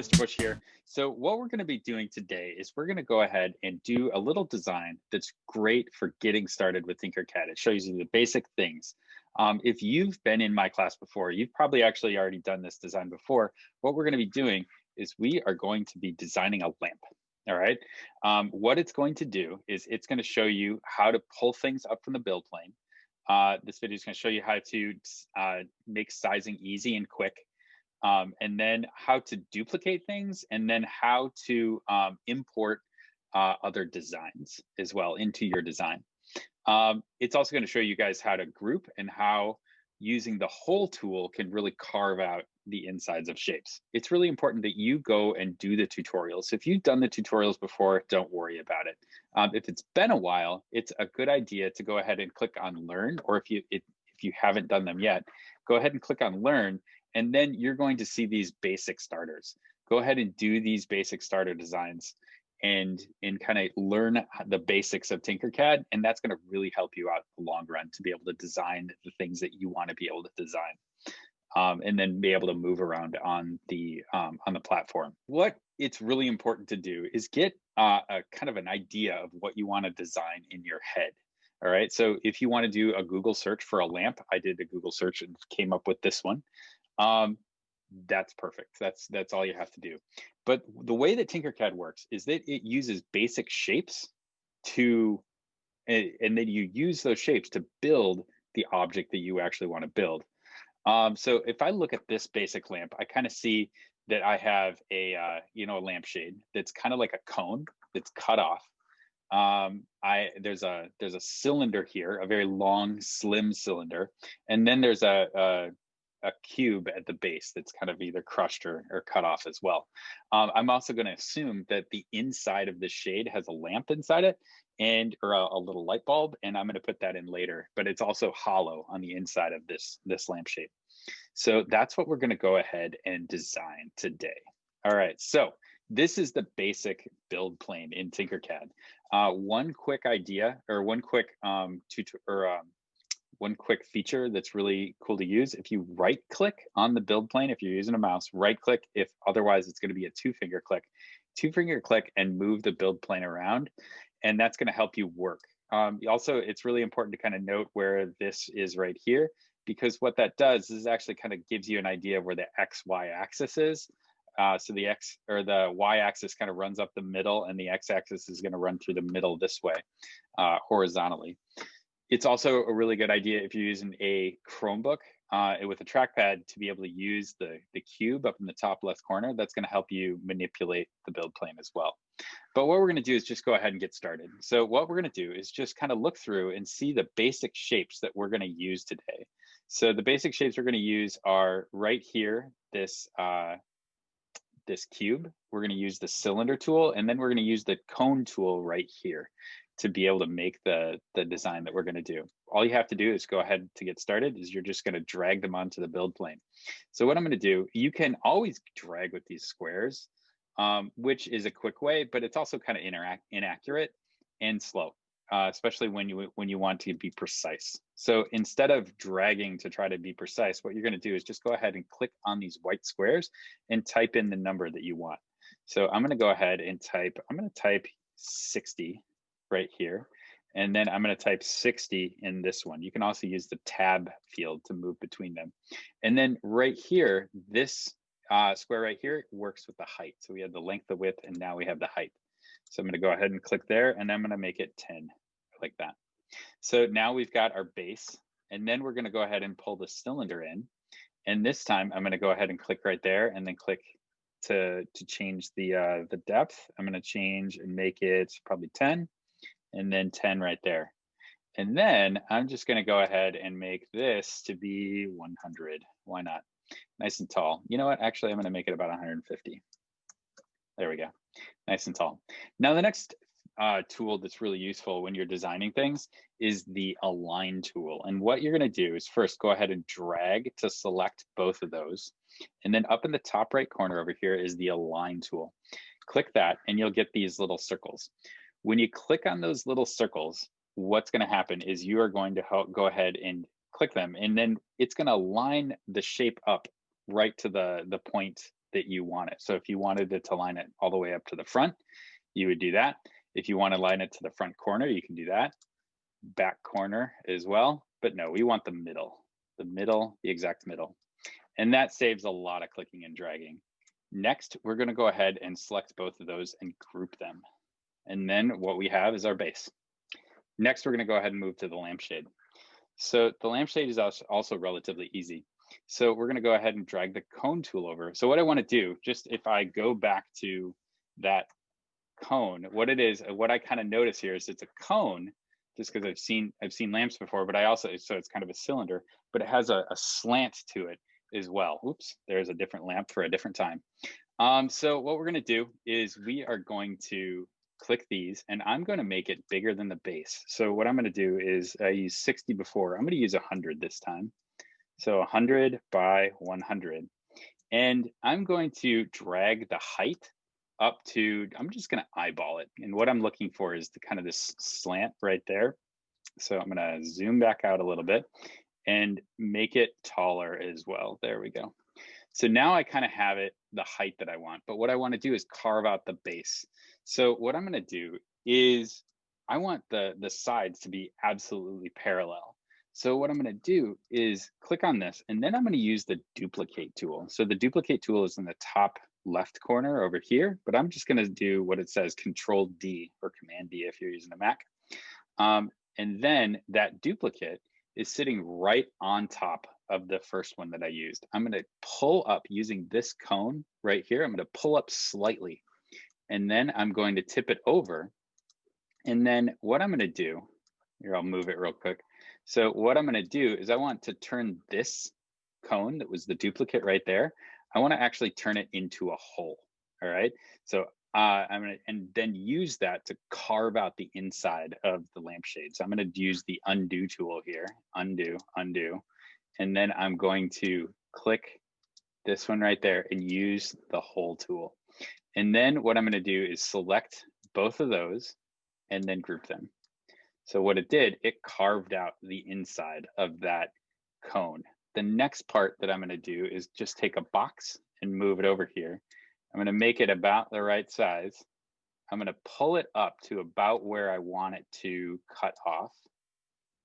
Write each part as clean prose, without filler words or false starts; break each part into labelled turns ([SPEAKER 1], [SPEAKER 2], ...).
[SPEAKER 1] Mr. Bush here. So what we're going to be doing today is we're going to go ahead and do a little design that's great for getting started with Tinkercad. It shows you the basic things. If you've been in my class before, you've probably actually already done this design before. What we're going to be doing is we are going to be designing a lamp. All right. What it's going to do is it's going to show you how to pull things up from the build plane. This video is going to show you how to make sizing easy and quick. And then how to duplicate things, and then how to import other designs as well into your design. It's also going to show you guys how to group and how using the whole tool can really carve out the insides of shapes. It's really important that you go and do the tutorials. If you've done the tutorials before, don't worry about it. If it's been a while, it's a good idea to go ahead and click on Learn, or if you haven't done them yet, go ahead and click on Learn. And then you're going to see these basic starters. Go ahead and do these basic starter designs and kind of learn the basics of Tinkercad. And that's going to really help you out in the long run to be able to design the things that you want to be able to design. And then be able to move around on the platform. What it's really important to do is get a kind of an idea of what you want to design in your head. All right. So if you want to do a Google search for a lamp, I did a Google search and came up with this one. That's perfect. That's all you have to do. But the way that Tinkercad works is that it uses basic shapes and then you use those shapes to build the object that you actually want to build. So if I look at this basic lamp, I kind of see that I have a lampshade that's kind of like a cone that's cut off. There's a cylinder here, a very long, slim cylinder, and then there's a cube at the base that's kind of either crushed or cut off as well. I'm also going to assume that the inside of the shade has a lamp inside it or a little light bulb, and I'm going to put that in later, but it's also hollow on the inside of this lampshade. So that's what we're going to go ahead and design today. All right, so this is the basic build plane in Tinkercad. One quick idea, or one quick one quick feature that's really cool to use. If you right click on the build plane, if you're using a mouse, right click. If otherwise it's going to be a two-finger click and move the build plane around. And that's going to help you work. Also, it's really important to kind of note where this is right here, because what that does is actually kind of gives you an idea of where the XY axis is. So the X or the Y axis kind of runs up the middle, and the X axis is going to run through the middle this way, horizontally. It's also a really good idea if you're using a Chromebook with a trackpad to be able to use the cube up in the top left corner. That's going to help you manipulate the build plane as well. But what we're going to do is just go ahead and get started. So what we're going to do is just kind of look through and see the basic shapes that we're going to use today. So the basic shapes we're going to use are right here, this cube. We're going to use the cylinder tool, and then we're going to use the cone tool right here to be able to make the design that we're going to do. All you have to do is go ahead to get started is you're just going to drag them onto the build plane. So what I'm going to do, you can always drag with these squares, which is a quick way, but it's also kind of inaccurate and slow, especially when you want to be precise. So instead of dragging to try to be precise, what you're going to do is just go ahead and click on these white squares and type in the number that you want. So I'm going to go ahead and I'm going to type 60 right here. And then I'm going to type 60 in this one. You can also use the tab field to move between them. And then right here, this square right here works with the height. So we have the length, the width, and now we have the height. So I'm going to go ahead and click there, and I'm going to make it 10 like that. So now we've got our base, and then we're going to go ahead and pull the cylinder in. And this time I'm going to go ahead and click right there, and then click to change the depth. I'm going to change and make it probably 10. And then 10 right there. And then I'm just going to go ahead and make this to be 100. Why not? Nice and tall. You know what? Actually, I'm going to make it about 150. There we go. Nice and tall. Now, the next tool that's really useful when you're designing things is the Align tool. And what you're going to do is first go ahead and drag to select both of those. And then up in the top right corner over here is the Align tool. Click that, and you'll get these little circles. When you click on those little circles, what's going to happen is you are going to go ahead and click them, and then it's going to line the shape up right to the point that you want it. So if you wanted it to line it all the way up to the front, you would do that. If you want to line it to the front corner, you can do that. Back corner as well. But no, we want the middle, the exact middle. And that saves a lot of clicking and dragging. Next, we're going to go ahead and select both of those and group them. And then what we have is our base. Next, we're going to go ahead and move to the lampshade. So the lampshade is also relatively easy. So we're going to go ahead and drag the cone tool over. So what I want to do, just if I go back to that cone, what it is, what I kind of notice here is it's a cone, just because I've seen lamps before, but I also, so it's kind of a cylinder, but it has a slant to it as well. Oops, there's a different lamp for a different time. So what we're going to do is we are going to click these, and I'm going to make it bigger than the base. So what I'm going to do is I used 60 before. I'm going to use 100 this time. So 100 by 100. And I'm going to drag the height up to, I'm just going to eyeball it. And what I'm looking for is the kind of this slant right there. So I'm going to zoom back out a little bit and make it taller as well. There we go. So now I kind of have it the height that I want, but what I want to do is carve out the base. So what I'm going to do is I want the sides to be absolutely parallel. So what I'm going to do is click on this, and then I'm going to use the duplicate tool. So the duplicate tool is in the top left corner over here, but I'm just going to do what it says, Control D or Command D if you're using a Mac. And then that duplicate is sitting right on top of the first one that I used. I'm going to pull up using this cone right here. I'm going to pull up slightly, and then I'm going to tip it over. And then what I'm going to do, here, I'll move it real quick. So what I'm going to do is I want to turn this cone that was the duplicate right there, I want to actually turn it into a hole. All right. So I'm going to, and then use that to carve out the inside of the lampshade. So I'm going to use the undo tool here, undo. And then I'm going to click this one right there and use the hole tool. And then what I'm going to do is select both of those and then group them. So what it did, it carved out the inside of that cone. The next part that I'm going to do is just take a box and move it over here. I'm going to make it about the right size. I'm going to pull it up to about where I want it to cut off.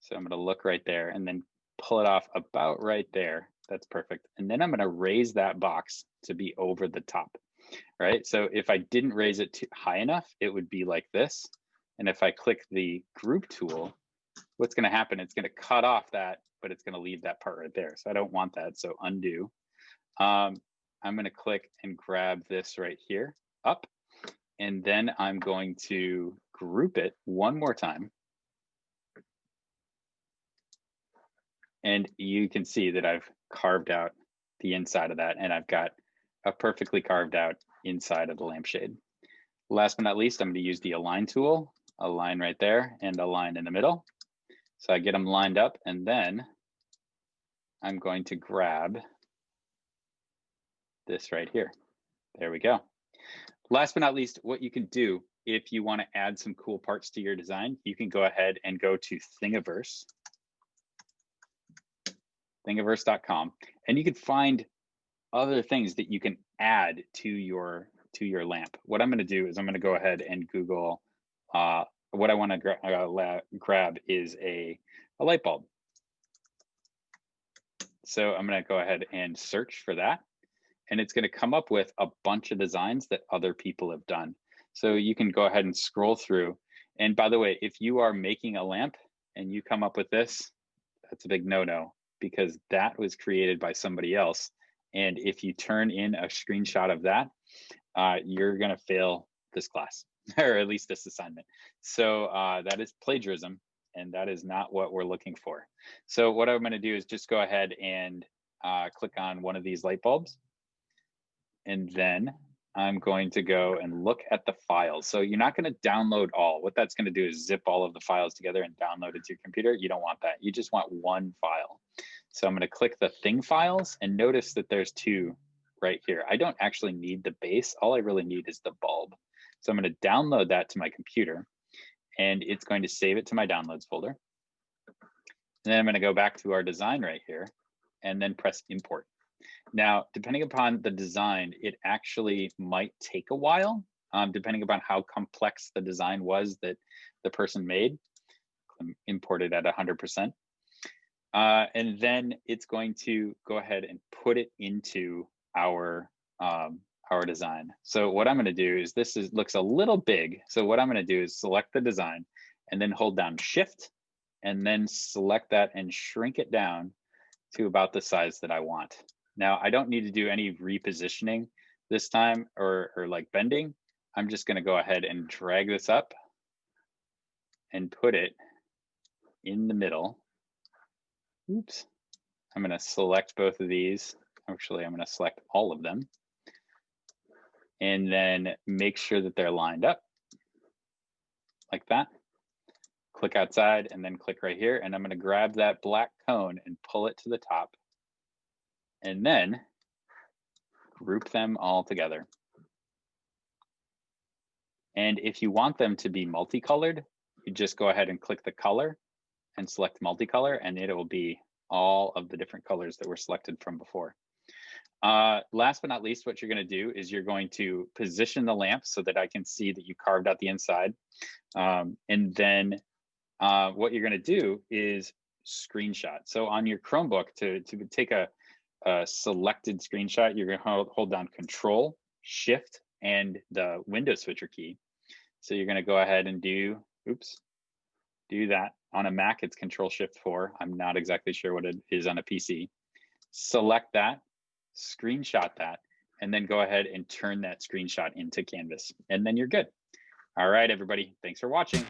[SPEAKER 1] So I'm going to look right there and then pull it off about right there. That's perfect. And then I'm going to raise that box to be over the top, right? So if I didn't raise it too high enough, it would be like this. And if I click the group tool, what's going to happen? It's going to cut off that, but it's going to leave that part right there. So I don't want that. So undo. I'm going to click and grab this right here up. And then I'm going to group it one more time. And you can see that I've carved out the inside of that, and I've got a perfectly carved out inside of the lampshade. Last but not least, I'm going to use the align tool, align right there and align in the middle. So I get them lined up, and then I'm going to grab this right here. There we go. Last but not least, what you can do if you want to add some cool parts to your design, you can go ahead and go to Thingiverse. Thingiverse.com, and you can find other things that you can add to your lamp. What I'm going to do is I'm going to go ahead and Google what I want to grab is a light bulb. So I'm going to go ahead and search for that, and it's going to come up with a bunch of designs that other people have done. So you can go ahead and scroll through. And by the way, if you are making a lamp and you come up with this, that's a big no-no, because that was created by somebody else. And if you turn in a screenshot of that, you're going to fail this class, or at least this assignment. So that is plagiarism, and that is not what we're looking for. So what I'm going to do is just go ahead and click on one of these light bulbs. And then I'm going to go and look at the files. So you're not going to download all. What that's going to do is zip all of the files together and download it to your computer. You don't want that. You just want one file. So I'm going to click the thing files, and notice that there's two right here. I don't actually need the base. All I really need is the bulb. So I'm going to download that to my computer, and it's going to save it to my downloads folder. And then I'm going to go back to our design right here and then press import. Now, depending upon the design, it actually might take a while, depending upon how complex the design was that the person made. Imported at 100%. And then it's going to go ahead and put it into our design. So what I'm going to do is looks a little big. So what I'm going to do is select the design and then hold down Shift and then select that and shrink it down to about the size that I want. Now I don't need to do any repositioning this time or like bending. I'm just going to go ahead and drag this up and put it in the middle. Oops. I'm going to select both of these. Actually, I'm going to select all of them. And then make sure that they're lined up like that. Click outside and then click right here. And I'm going to grab that black cone and pull it to the top. And then group them all together. And if you want them to be multicolored, you just go ahead and click the color and select multicolor, and it will be all of the different colors that were selected from before. Last but not least, what you're going to do is you're going to position the lamp so that I can see that you carved out the inside. And then what you're going to do is screenshot. So on your Chromebook, to take a selected screenshot, you're going to hold down Control, Shift, and the window switcher key. So you're going to go ahead and do that. On a Mac, it's Control Shift 4. I'm not exactly sure what it is on a PC. Select that, screenshot that, and then go ahead and turn that screenshot into Canvas. And then you're good. All right, everybody. Thanks for watching.